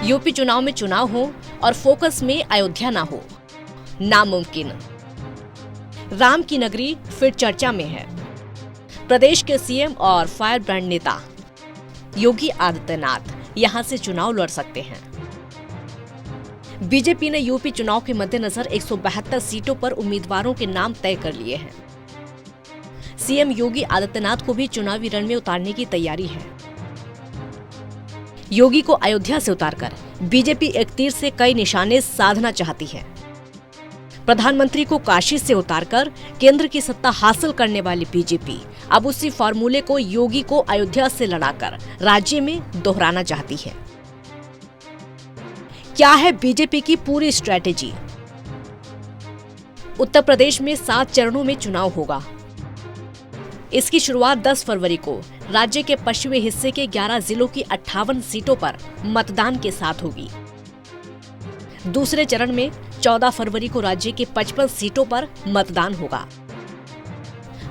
UP चुनाव में चुनाव हो और फोकस में अयोध्या ना हो, नामुमकिन। राम की नगरी फिर चर्चा में है। प्रदेश के सीएम और फायर ब्रांड नेता योगी आदित्यनाथ यहां से चुनाव लड़ सकते हैं। बीजेपी ने यूपी चुनाव के मद्देनजर 172 सीटों पर उम्मीदवारों के नाम तय कर लिए हैं। सीएम योगी आदित्यनाथ को भी चुनावी रण में उतारने की तैयारी है। योगी को अयोध्या से उतारकर बीजेपी एक तीर से कई निशाने साधना चाहती है। प्रधानमंत्री को काशी से उतारकर केंद्र की सत्ता हासिल करने वाली बीजेपी अब उसी फॉर्मूले को योगी को अयोध्या से लड़ाकर राज्य में दोहराना चाहती है। क्या है बीजेपी की पूरी स्ट्रेटेजी? उत्तर प्रदेश में 7 चरणों में चुनाव होगा। इसकी शुरुआत 10 फरवरी को राज्य के पश्चिमी हिस्से के 11 जिलों की 58 सीटों पर मतदान के साथ होगी। दूसरे चरण में 14 फरवरी को राज्य के 55 सीटों पर मतदान होगा।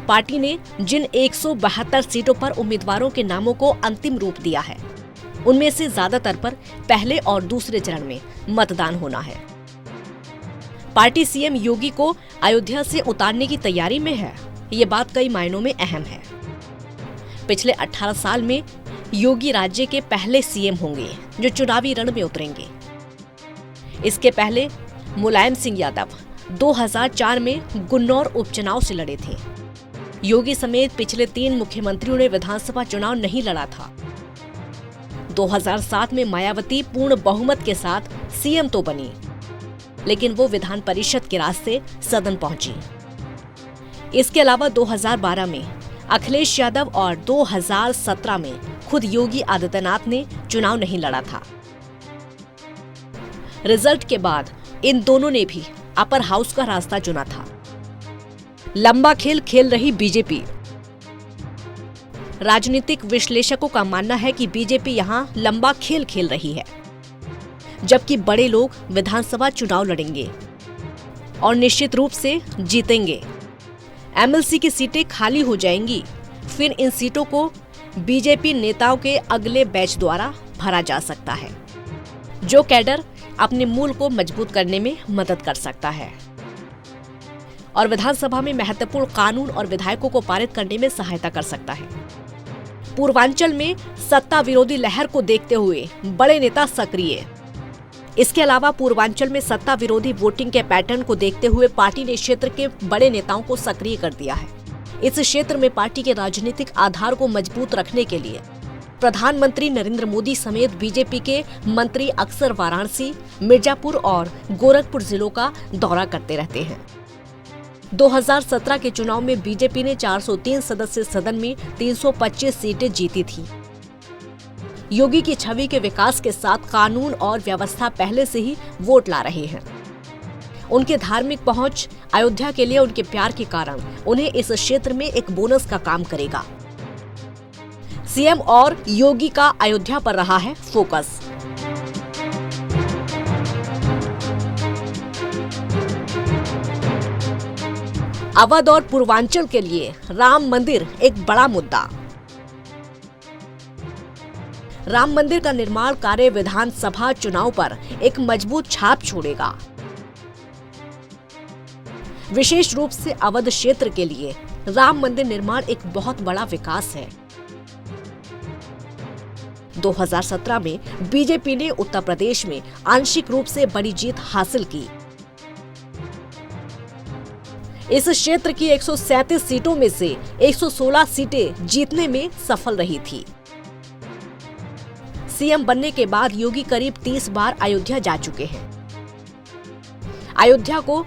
पार्टी ने जिन 172 सीटों पर उम्मीदवारों के नामों को अंतिम रूप दिया है, उनमें से ज्यादातर पर पहले और दूसरे चरण में मतदान होना है। पार्टी सीएम योगी को अयोध्या से उतारने की तैयारी में है। ये बात कई मायनों में अहम है। पिछले 18 साल में योगी राज्य के पहले सीएम होंगे जो चुनावी रण में उतरेंगे। इसके पहले मुलायम सिंह यादव 2004 में गुन्नौर उपचुनाव से लड़े थे। योगी समेत पिछले 3 मुख्यमंत्रियों ने विधानसभा चुनाव नहीं लड़ा था। 2007 में मायावती पूर्ण बहुमत के साथ सीएम तो बनी, लेकिन वो विधान परिषद के रास्ते सदन पहुंची। इसके अलावा 2012 में अखिलेश यादव और 2017 में खुद योगी आदित्यनाथ ने चुनाव नहीं लड़ा था। रिजल्ट के बाद इन दोनों ने भी अपर हाउस का रास्ता चुना था। लंबा खेल खेल रही बीजेपी। राजनीतिक विश्लेषकों का मानना है कि बीजेपी यहां लंबा खेल खेल रही है, जबकि बड़े लोग विधानसभा चुनाव लड़ेंगे और निश्चित रूप से जीतेंगे। एमएलसी की सीटें खाली हो जाएंगी। फिर इन सीटों को बीजेपी नेताओं के अगले बैच द्वारा भरा जा सकता है, जो कैडर अपने मूल को मजबूत करने में मदद कर सकता है और विधानसभा में महत्वपूर्ण कानून और विधेयकों को पारित करने में सहायता कर सकता है। पूर्वांचल में सत्ता विरोधी लहर को देखते हुए बड़े नेता सक्रिय। इसके अलावा पूर्वांचल में सत्ता विरोधी वोटिंग के पैटर्न को देखते हुए पार्टी ने क्षेत्र के बड़े नेताओं को सक्रिय कर दिया है। इस क्षेत्र में पार्टी के राजनीतिक आधार को मजबूत रखने के लिए प्रधानमंत्री नरेंद्र मोदी समेत बीजेपी के मंत्री अक्सर वाराणसी, मिर्जापुर और गोरखपुर जिलों का दौरा करते रहते हैं। 2017 के चुनाव में बीजेपी ने 403 सदस्य सदन में 325 सीटें जीती थी। योगी की छवि के विकास के साथ कानून और व्यवस्था पहले से ही वोट ला रहे हैं। उनके धार्मिक पहुंच, अयोध्या के लिए उनके प्यार के कारण उन्हें इस क्षेत्र में एक बोनस का काम करेगा। सीएम और योगी का अयोध्या पर रहा है फोकस। अवध और पूर्वांचल के लिए राम मंदिर एक बड़ा मुद्दा। राम मंदिर का निर्माण कार्य विधानसभा चुनाव पर एक मजबूत छाप छोड़ेगा। विशेष रूप से अवध क्षेत्र के लिए राम मंदिर निर्माण एक बहुत बड़ा विकास है। 2017 में बीजेपी ने उत्तर प्रदेश में आंशिक रूप से बड़ी जीत हासिल की। इस क्षेत्र की 137 सीटों में से 116 सीटें जीतने में सफल रही थी। सीएम बनने के बाद योगी करीब 30 बार अयोध्या जा चुके हैं। अयोध्या को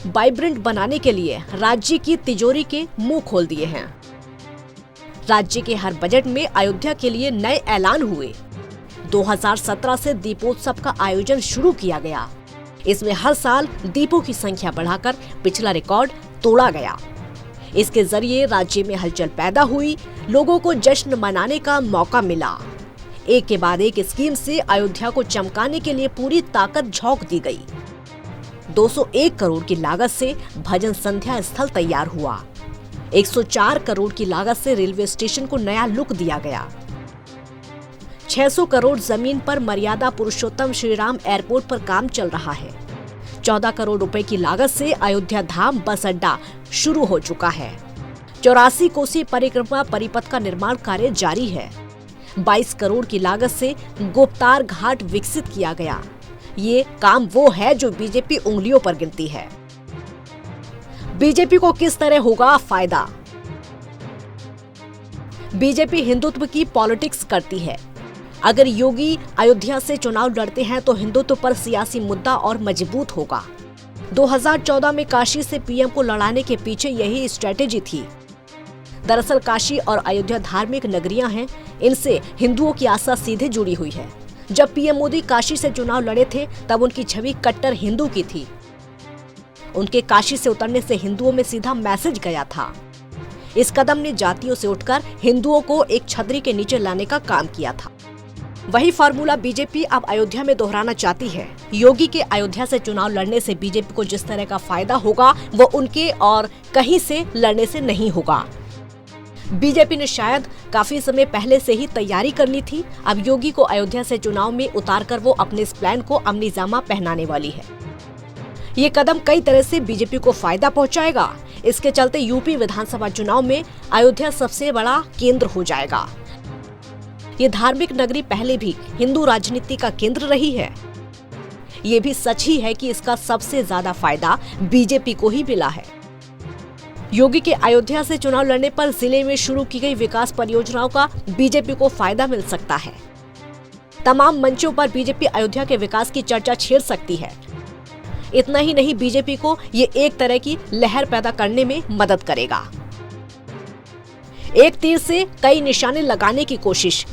वाइब्रेंट बनाने के लिए राज्य की तिजोरी के मुंह खोल दिए हैं। राज्य के हर बजट में अयोध्या के लिए नए ऐलान हुए। 2017 से दीपोत्सव का आयोजन शुरू किया गया। इसमें हर साल दीपों की संख्या बढ़ाकर पिछला रिकॉर्ड तोड़ा गया। इसके जरिए राज्य में हलचल पैदा हुई, लोगों को जश्न मनाने का मौका मिला। एक के बाद एक स्कीम से अयोध्या को चमकाने के लिए पूरी ताकत झोंक दी गई। 201 करोड़ की लागत से भजन संध्या स्थल तैयार हुआ। 104 करोड़ की लागत से रेलवे स्टेशन को नया लुक दिया गया। 600 करोड़ जमीन पर मर्यादा पुरुषोत्तम श्रीराम एयरपोर्ट पर काम चल रहा है। 14 करोड़ रुपए की लागत से अयोध्या धाम बस अड्डा शुरू हो चुका है। 84 कोसी परिक्रमा परिपथ का निर्माण कार्य जारी है। 22 करोड़ की लागत से गुप्तार घाट विकसित किया गया। ये काम वो है जो बीजेपी उंगलियों पर गिनती है। बीजेपी को किस तरह होगा फायदा? बीजेपी हिंदुत्व की पॉलिटिक्स करती है। अगर योगी अयोध्या से चुनाव लड़ते हैं तो हिंदुत्व पर सियासी मुद्दा और मजबूत होगा। 2014 में काशी से पीएम को लड़ाने के पीछे यही स्ट्रेटेजी थी। दरअसल काशी और अयोध्या धार्मिक नगरियां हैं, इनसे हिंदुओं की आस्था सीधे जुड़ी हुई है। जब पीएम मोदी काशी से चुनाव लड़े थे तब उनकी छवि कट्टर हिंदू की थी। उनके काशी से उतरने से हिंदुओं में सीधा मैसेज गया था। इस कदम ने जातियों से उठकर हिंदुओं को एक छतरी के नीचे लाने का काम किया था। वही फार्मूला बीजेपी अब अयोध्या में दोहराना चाहती है। योगी के अयोध्या से चुनाव लड़ने से बीजेपी को जिस तरह का फायदा होगा वो उनके और कहीं से लड़ने से नहीं होगा। बीजेपी ने शायद काफी समय पहले से ही तैयारी कर ली थी। अब योगी को अयोध्या से चुनाव में उतारकर वो अपने इस प्लान को अमलीजामा पहनाने वाली है। ये कदम कई तरह से बीजेपी को फायदा पहुंचाएगा। इसके चलते यूपी विधानसभा चुनाव में अयोध्या सबसे बड़ा केंद्र हो जाएगा। ये धार्मिक नगरी पहले भी हिंदू राजनीति का केंद्र रही है। ये भी सच ही है कि इसका सबसे ज्यादा फायदा बीजेपी को ही मिला है। योगी के अयोध्या से चुनाव लड़ने पर जिले में शुरू की गई विकास परियोजनाओं का बीजेपी को फायदा मिल सकता है। तमाम मंचों पर बीजेपी अयोध्या के विकास की चर्चा छेड़ सकती है। इतना ही नहीं, बीजेपी को ये एक तरह की लहर पैदा करने में मदद करेगा। एक तीर से कई निशाने लगाने की कोशिश।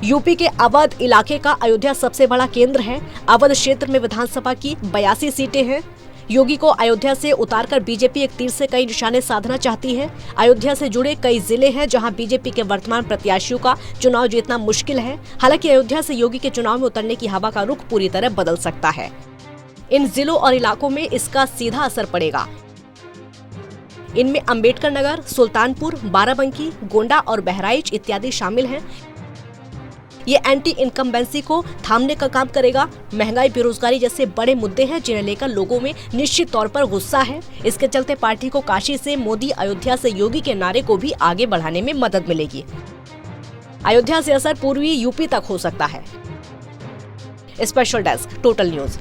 यूपी के अवध इलाके का अयोध्या सबसे बड़ा केंद्र है। अवध क्षेत्र में विधानसभा की 82 सीटें हैं। योगी को अयोध्या से उतारकर बीजेपी एक तीर से कई निशाने साधना चाहती है। अयोध्या से जुड़े कई जिले हैं जहां बीजेपी के वर्तमान प्रत्याशियों का चुनाव जीतना मुश्किल है। हालांकि अयोध्या से योगी के चुनाव में उतरने की हवा का रुख पूरी तरह बदल सकता है। इन जिलों और इलाकों में इसका सीधा असर पड़ेगा। इनमें अंबेडकर नगर, सुल्तानपुर, बाराबंकी, गोंडा और बहराइच इत्यादि शामिल हैं। ये एंटी इनकम्बेंसी को थामने का काम करेगा। महंगाई, बेरोजगारी जैसे बड़े मुद्दे हैं जिन्हें लेकर लोगों में निश्चित तौर पर गुस्सा है। इसके चलते पार्टी को काशी से मोदी, अयोध्या से योगी के नारे को भी आगे बढ़ाने में मदद मिलेगी। अयोध्या से असर पूर्वी यूपी तक हो सकता है। Special desk, total news.